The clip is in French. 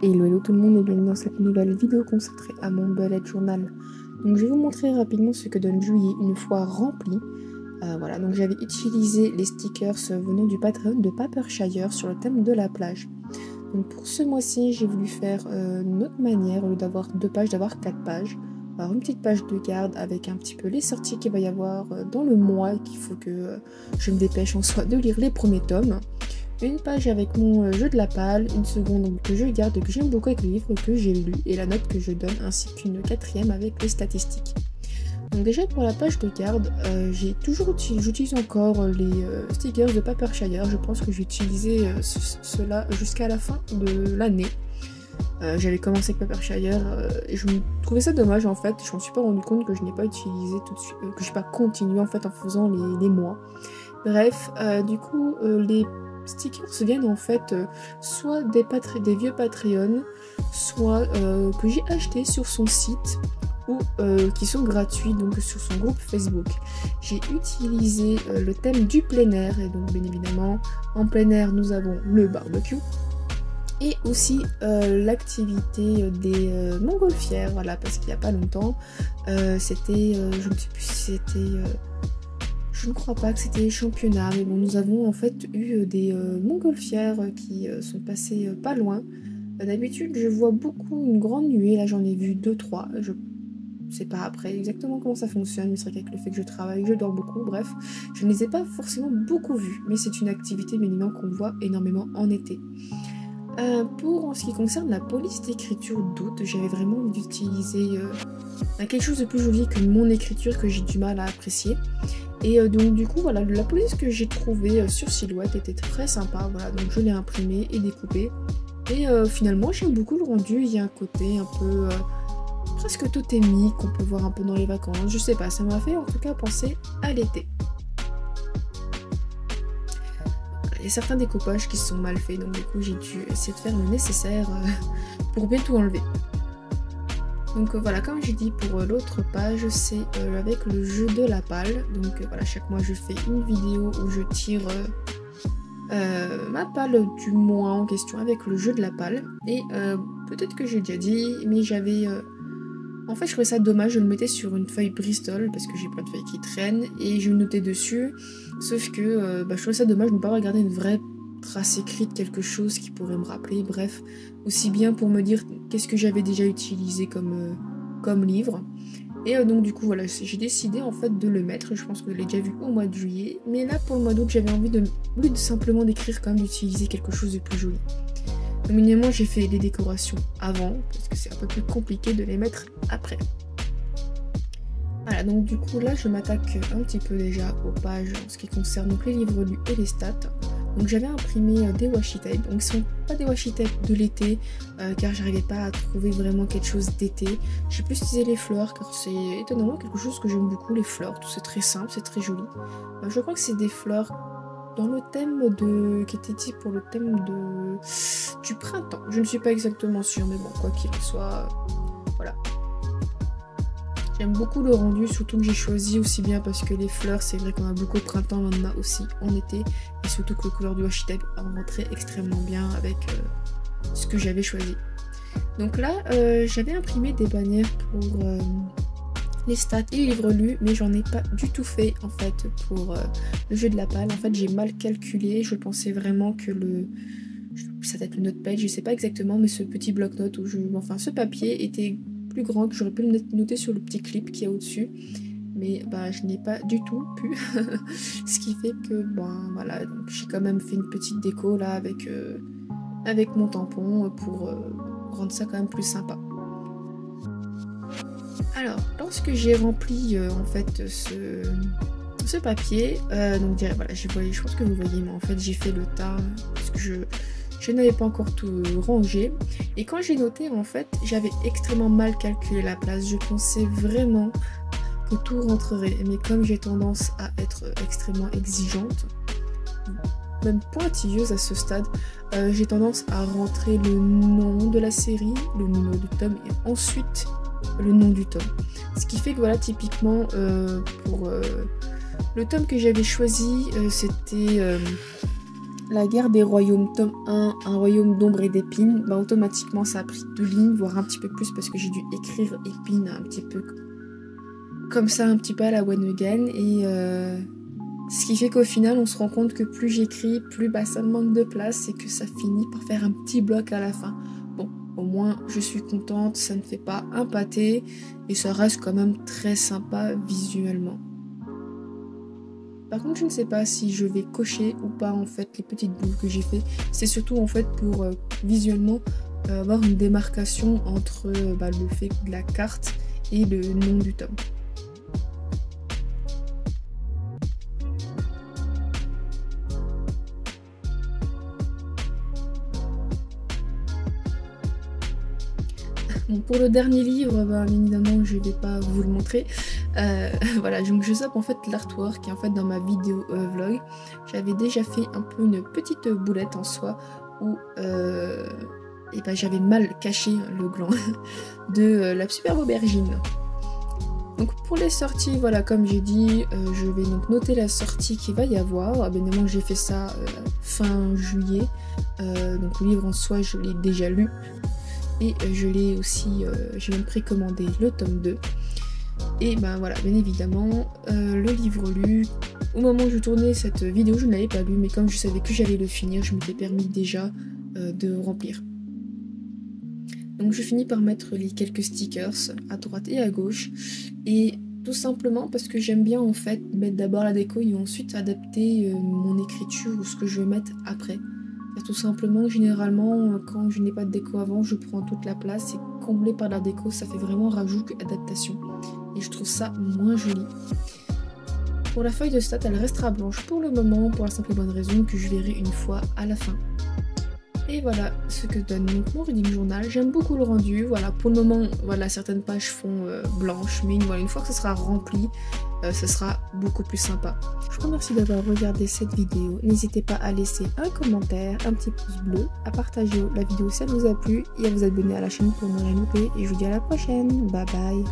Hello hello tout le monde et bienvenue dans cette nouvelle vidéo consacrée à mon bullet journal. Donc je vais vous montrer rapidement ce que donne juillet une fois rempli. Voilà, donc j'avais utilisé les stickers venant du Patreon de Papershire sur le thème de la plage. Donc pour ce mois-ci, j'ai voulu faire une autre manière, au lieu d'avoir 2 pages, d'avoir 4 pages. Alors une petite page de garde avec un petit peu les sorties qu'il va y avoir dans le mois, qu'il faut que je me dépêche en soi de lire les premiers tomes. Une page avec mon jeu de la palle, une seconde que je garde, que j'aime beaucoup avec le livre que j'ai lu et la note que je donne, ainsi qu'une 4e avec les statistiques. Donc déjà pour la page de garde, j'utilise encore les stickers de Papershire. Je pense que j'ai utilisé cela jusqu'à la fin de l'année. J'avais commencé avec Papershire et je me trouvais ça dommage en fait. Je m'en suis pas rendu compte que je n'ai pas utilisé tout de suite, que je n'ai pas continué en fait en faisant les mois. Bref, du coup les stickers viennent en fait soit des vieux Patreon, soit que j'ai acheté sur son site ou qui sont gratuits donc sur son groupe Facebook. J'ai utilisé le thème du plein air et donc bien évidemment en plein air nous avons le barbecue et aussi l'activité des montgolfières, voilà, parce qu'il n'y a pas longtemps c'était, je ne sais plus si c'était... je ne crois pas que c'était les championnats, mais bon, nous avons en fait eu des montgolfières qui sont passées pas loin. D'habitude, je vois beaucoup une grande nuée, là j'en ai vu 2-3. Je sais pas après exactement comment ça fonctionne, mais c'est vrai qu'avec le fait que je travaille, je dors beaucoup, bref. Je ne les ai pas forcément beaucoup vues, mais c'est une activité bien évidemment qu'on voit énormément en été. Pour en ce qui concerne la police d'écriture d'août, j'avais vraiment envie d'utiliser quelque chose de plus joli que mon écriture que j'ai du mal à apprécier. Et donc du coup voilà, la police que j'ai trouvée sur Silhouette était très sympa, voilà, donc je l'ai imprimée et découpée. Et finalement j'aime beaucoup le rendu, il y a un côté un peu presque totémique qu'on peut voir un peu dans les vacances, je sais pas, ça m'a fait en tout cas penser à l'été. Il y a certains découpages qui sont mal faits, donc du coup j'ai dû essayer de faire le nécessaire pour bien tout enlever. Donc voilà, comme j'ai dit pour l'autre page, c'est avec le jeu de la palle. Donc voilà, chaque mois je fais une vidéo où je tire ma palle du mois en question avec le jeu de la palle. Et peut-être que j'ai déjà dit, mais j'avais... En fait je trouvais ça dommage, je le mettais sur une feuille Bristol parce que j'ai plein de feuilles qui traînent et je notais dessus. Sauf que je trouvais ça dommage de ne pas regarder une vraie trace écrite, quelque chose qui pourrait me rappeler, bref, aussi bien pour me dire qu'est-ce que j'avais déjà utilisé comme livre. Et donc du coup voilà, j'ai décidé en fait de le mettre, je pense que je l'ai déjà vu au mois de juillet, mais là pour le mois d'août j'avais envie de, au lieu de simplement d'écrire, quand même d'utiliser quelque chose de plus joli. Donc minimalement j'ai fait les décorations avant, parce que c'est un peu plus compliqué de les mettre après. Voilà, donc du coup là je m'attaque un petit peu déjà aux pages en ce qui concerne donc les livres lus et les stats. Donc j'avais imprimé des washi tape, donc ce sont pas des washi tape de l'été car j'arrivais pas à trouver vraiment quelque chose d'été. J'ai plus utilisé les fleurs car c'est étonnamment quelque chose que j'aime beaucoup, les fleurs, tout c'est très simple, c'est très joli. Je crois que c'est des fleurs dans le thème qui était dit pour le thème du printemps. Je ne suis pas exactement sûre, mais bon, quoi qu'il en soit, voilà. J'aime beaucoup le rendu, surtout que j'ai choisi aussi bien parce que les fleurs, c'est vrai qu'on a beaucoup au printemps, on en a aussi en été. Et surtout que le couleur du washi tape rentrait extrêmement bien avec ce que j'avais choisi. Donc là, j'avais imprimé des bannières pour les stats et les livres lus, mais j'en ai pas du tout fait en fait pour le jeu de la palle. En fait, j'ai mal calculé, je pensais vraiment que ça doit être le notepad, je sais pas exactement, mais ce petit bloc-notes enfin ce papier était plus grand, que j'aurais pu le noter sur le petit clip qui est au-dessus, mais je n'ai pas du tout pu. Ce qui fait que voilà, donc j'ai quand même fait une petite déco là avec mon tampon pour rendre ça quand même plus sympa. Alors lorsque j'ai rempli en fait ce papier, donc voilà, je pense que vous voyez, mais en fait j'ai fait le tas parce que je n'avais pas encore tout rangé. Et quand j'ai noté, en fait, j'avais extrêmement mal calculé la place. Je pensais vraiment que tout rentrerait. Mais comme j'ai tendance à être extrêmement exigeante, même pointilleuse à ce stade, j'ai tendance à rentrer le nom de la série, le numéro du tome, et ensuite le nom du tome. Ce qui fait que voilà, typiquement, pour le tome que j'avais choisi, c'était... La guerre des royaumes, tome 1, un royaume d'ombre et d'épines, bah automatiquement ça a pris 2 lignes, voire un petit peu plus parce que j'ai dû écrire épines un petit peu comme ça, un petit peu à la One Again. Et ce qui fait qu'au final on se rend compte que plus j'écris, plus bah, ça me manque de place et que ça finit par faire un petit bloc à la fin. Bon, au moins je suis contente, ça ne fait pas un pâté et ça reste quand même très sympa visuellement. Par contre, je ne sais pas si je vais cocher ou pas en fait les petites boules que j'ai fait. C'est surtout en fait pour visuellement avoir une démarcation entre le fait de la carte et le nom du tome. Bon, pour le dernier livre, bien évidemment, je ne vais pas vous le montrer. Voilà, donc je zappe en fait l'artwork et en fait dans ma vidéo vlog, j'avais déjà fait un peu une petite boulette en soi où j'avais mal caché le gland de la superbe aubergine. Donc pour les sorties, voilà, comme j'ai dit, je vais donc noter la sortie qu'il va y avoir. Bien évidemment, j'ai fait ça fin juillet, donc le livre en soi, je l'ai déjà lu. Et je l'ai aussi, j'ai même précommandé le tome 2. Et ben voilà, bien évidemment, le livre lu. Au moment où je tournais cette vidéo, je ne l'avais pas lu, mais comme je savais que j'allais le finir, je m'étais permis déjà de remplir. Donc je finis par mettre les quelques stickers à droite et à gauche. Et tout simplement parce que j'aime bien en fait mettre d'abord la déco et ensuite adapter mon écriture ou ce que je vais mettre après. Tout simplement, généralement, quand je n'ai pas de déco avant, je prends toute la place et combler par la déco, ça fait vraiment rajout qu'adaptation. Et je trouve ça moins joli. Pour la feuille de stat, elle restera blanche pour le moment, pour la simple et bonne raison que je verrai une fois à la fin. Et voilà ce que donne donc mon reading journal. J'aime beaucoup le rendu. Voilà, pour le moment, voilà, certaines pages font blanches, mais voilà, une fois que ce sera rempli, ce sera beaucoup plus sympa. Je vous remercie d'avoir regardé cette vidéo. N'hésitez pas à laisser un commentaire, un petit pouce bleu, à partager la vidéo si elle vous a plu et à vous abonner à la chaîne pour ne rien louper. Et je vous dis à la prochaine. Bye bye.